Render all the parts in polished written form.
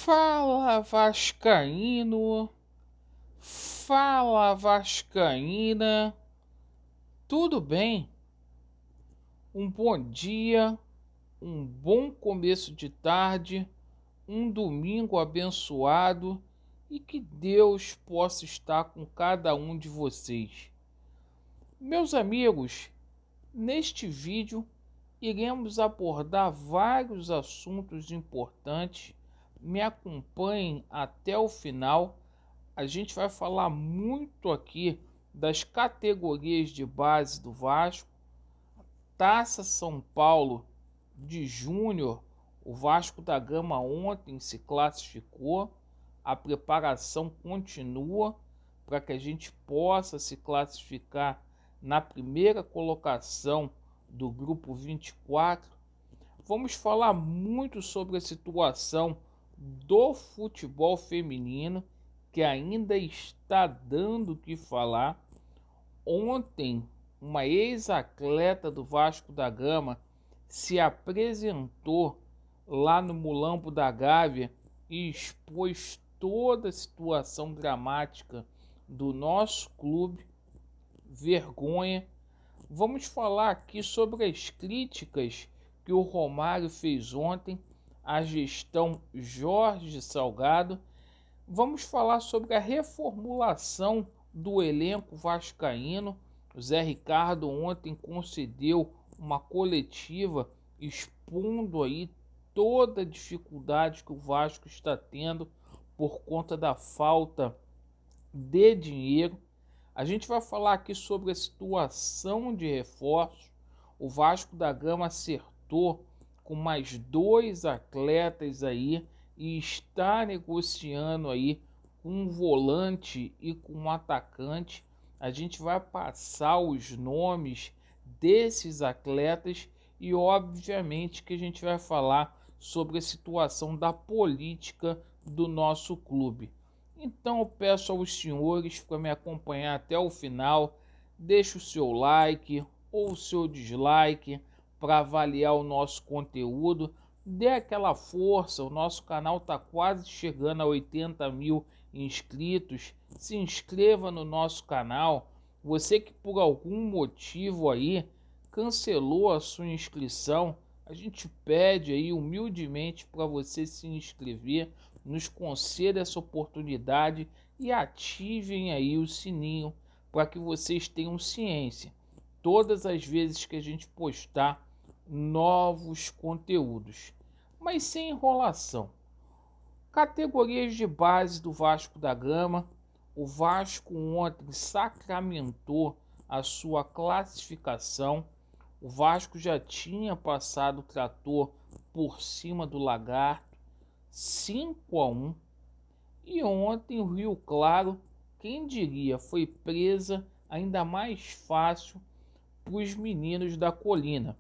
Fala Vascaíno, fala Vascaína, tudo bem? Um bom dia, um bom começo de tarde, um domingo abençoado e que Deus possa estar com cada um de vocês. Meus amigos, neste vídeo iremos abordar vários assuntos importantes. Me acompanhem até o final. A gente vai falar muito aqui das categorias de base do Vasco, Taça São Paulo de Júnior. O Vasco da Gama ontem se classificou, a preparação continua para que a gente possa se classificar na primeira colocação do grupo 24. Vamos falar muito sobre a situação do futebol feminino, que ainda está dando o que falar. Ontem, uma ex-atleta do Vasco da Gama se apresentou lá no Mulambo da Gávea e expôs toda a situação dramática do nosso clube. Vergonha. Vamos falar aqui sobre as críticas que o Romário fez ontem à gestão Jorge Salgado. Vamos falar sobre a reformulação do elenco vascaíno. O Zé Ricardo ontem concedeu uma coletiva expondo aí toda a dificuldade que o Vasco está tendo por conta da falta de dinheiro. A gente vai falar aqui sobre a situação de reforços. O Vasco da Gama acertou com mais 2 atletas aí e está negociando aí com um volante e com um atacante. A gente vai passar os nomes desses atletas e obviamente que a gente vai falar sobre a situação da política do nosso clube. Então eu peço aos senhores para me acompanhar até o final. Deixe o seu like ou o seu dislike para avaliar o nosso conteúdo. Dê aquela força, o nosso canal está quase chegando a 80 mil inscritos. Se inscreva no nosso canal. Você que por algum motivo aí cancelou a sua inscrição, a gente pede aí humildemente para você se inscrever, nos conceda essa oportunidade e ativem aí o sininho para que vocês tenham ciência todas as vezes que a gente postar novos conteúdos. Mas sem enrolação. Categorias de base do Vasco da Gama. O Vasco ontem sacramentou a sua classificação. O Vasco já tinha passado o trator por cima do Lagarto, 5-1. E ontem o Rio Claro, quem diria, foi presa ainda mais fácil para os meninos da Colina.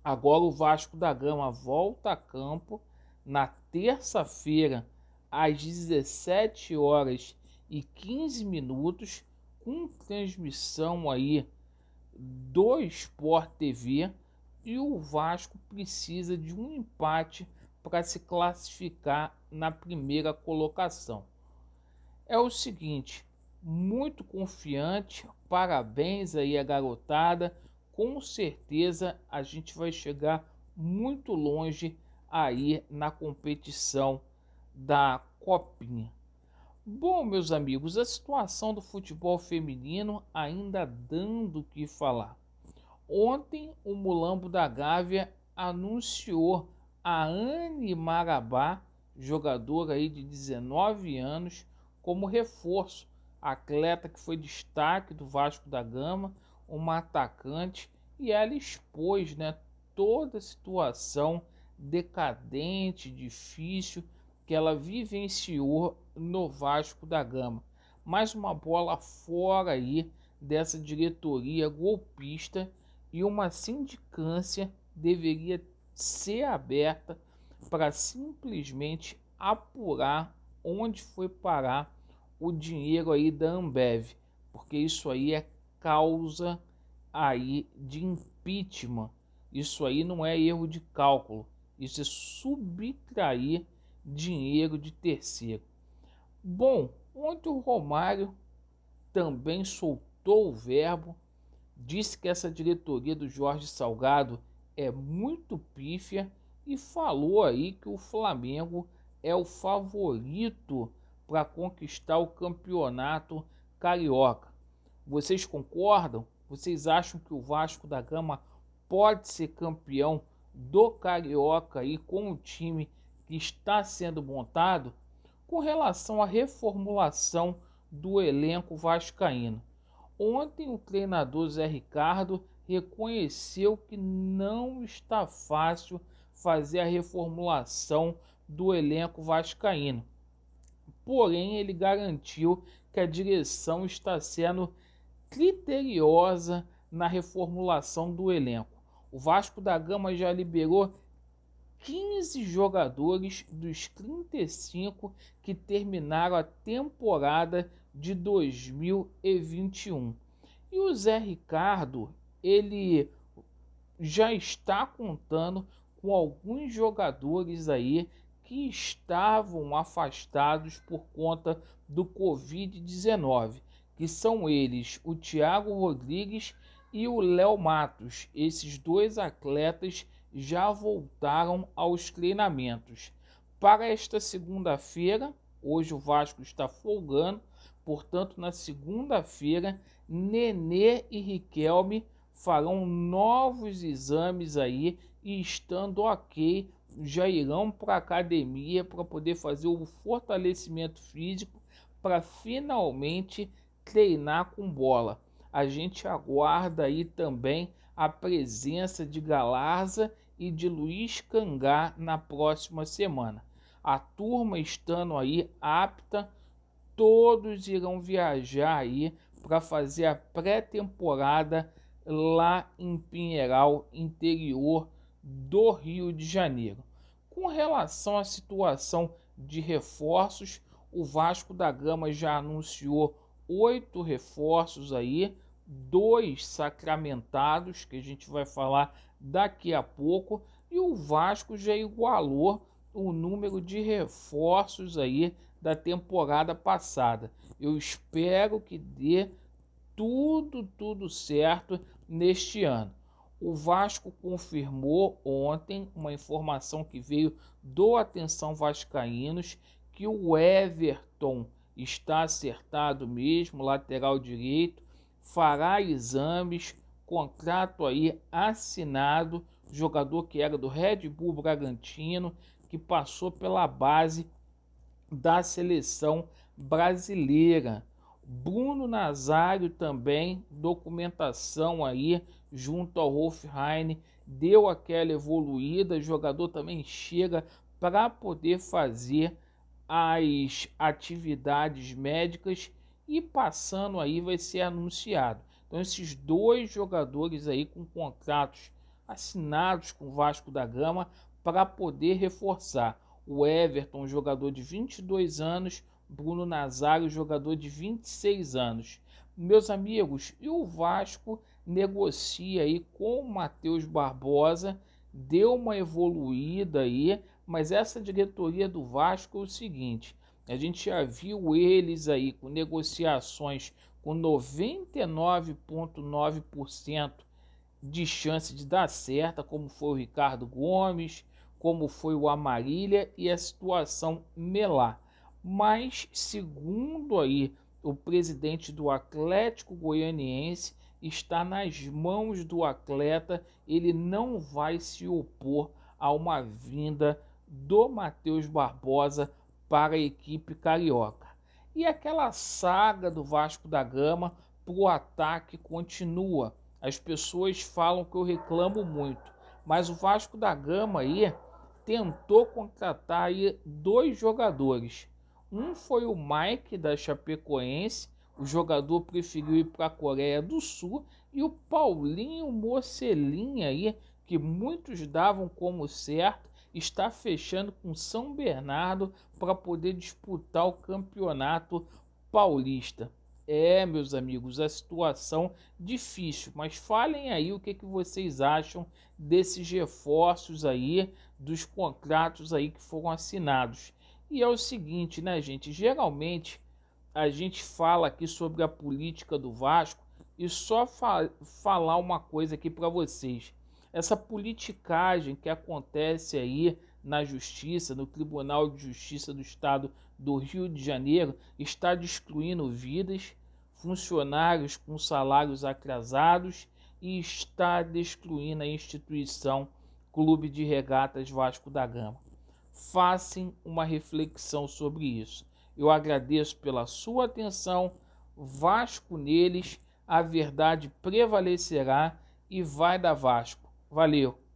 Agora o Vasco da Gama volta a campo na terça-feira às 17h15 com transmissão aí do Sport TV, e o Vasco precisa de um empate para se classificar na primeira colocação. É o seguinte, muito confiante, parabéns aí a garotada, com certeza a gente vai chegar muito longe aí na competição da Copinha. Bom, meus amigos, a situação do futebol feminino ainda dando o que falar. Ontem o Mulambo da Gávea anunciou a Anne Marabá, jogadora aí de 19 anos, como reforço. Atleta que foi destaque do Vasco da Gama, uma atacante, e ela expôs, né, toda a situação decadente, difícil que ela vivenciou no Vasco da Gama. Mais uma bola fora aí dessa diretoria golpista, e uma sindicância deveria ser aberta para simplesmente apurar onde foi parar o dinheiro aí da Ambev, porque isso aí é causa aí de impeachment. Isso aí não é erro de cálculo, isso é subtrair dinheiro de terceiro. Bom, ontem o Romário também soltou o verbo, disse que essa diretoria do Jorge Salgado é muito pífia e falou aí que o Flamengo é o favorito para conquistar o campeonato carioca. Vocês concordam? Vocês acham que o Vasco da Gama pode ser campeão do Carioca aí com o time que está sendo montado? Com relação à reformulação do elenco vascaíno, ontem o treinador Zé Ricardo reconheceu que não está fácil fazer a reformulação do elenco vascaíno. Porém, ele garantiu que a direção está sendo criteriosa na reformulação do elenco. O Vasco da Gama já liberou 15 jogadores dos 35 que terminaram a temporada de 2021. E o Zé Ricardo, ele já está contando com alguns jogadores aí que estavam afastados por conta do Covid-19, que são eles o Thiago Rodrigues e o Léo Matos. Esses dois atletas já voltaram aos treinamentos. Para esta segunda-feira, hoje o Vasco está folgando, portanto na segunda-feira, Nenê e Riquelme farão novos exames aí e estando ok, já irão para a academia para poder fazer o fortalecimento físico para finalmente treinar com bola. A gente aguarda aí também a presença de Galarza e de Luiz Cangá na próxima semana. A turma estando aí apta, todos irão viajar aí para fazer a pré-temporada lá em Pinheiral, interior do Rio de Janeiro. Com relação à situação de reforços, o Vasco da Gama já anunciou 8 reforços aí, 2 sacramentados, que a gente vai falar daqui a pouco, e o Vasco já igualou o número de reforços aí da temporada passada. Eu espero que dê tudo certo neste ano. O Vasco confirmou ontem uma informação que veio do Atenção Vascaínos, que o Everton está acertado mesmo, lateral direito, fará exames, contrato aí assinado, jogador que era do Red Bull Bragantino, que passou pela base da seleção brasileira. Bruno Nazário também, documentação aí junto ao Hoffenheim, deu aquela evoluída, o jogador também chega para poder fazer as atividades médicas e passando aí vai ser anunciado. Então esses 2 jogadores aí com contratos assinados com o Vasco da Gama para poder reforçar. O Everton, jogador de 22 anos, Bruno Nazário, jogador de 26 anos. Meus amigos, e o Vasco negocia aí com o Matheus Barbosa, deu uma evoluída aí, mas essa diretoria do Vasco é o seguinte, a gente já viu eles aí com negociações com 99,9% de chance de dar certo, como foi o Ricardo Gomes, como foi o Amarília e a situação Melá. Mas, segundo aí o presidente do Atlético Goianiense, está nas mãos do atleta, ele não vai se opor a uma vinda do Matheus Barbosa para a equipe carioca. E aquela saga do Vasco da Gama para o ataque continua. As pessoas falam que eu reclamo muito, mas o Vasco da Gama aí tentou contratar aí 2 jogadores. Um foi o Mike da Chapecoense, o jogador preferiu ir para a Coreia do Sul, e o Paulinho Mocelin aí, que muitos davam como certo, está fechando com São Bernardo para poder disputar o campeonato paulista. Meus amigos, a situação difícil, mas falem aí o que vocês acham desses reforços aí, dos contratos aí que foram assinados. E é o seguinte, né, gente? Geralmente a gente fala aqui sobre a política do Vasco e só falar uma coisa aqui para vocês. Essa politicagem que acontece aí na Justiça, no Tribunal de Justiça do Estado do Rio de Janeiro, está destruindo vidas, funcionários com salários atrasados e está destruindo a instituição Clube de Regatas Vasco da Gama. Façam uma reflexão sobre isso. Eu agradeço pela sua atenção. Vasco neles, a verdade prevalecerá e vai dar Vasco. Valeu!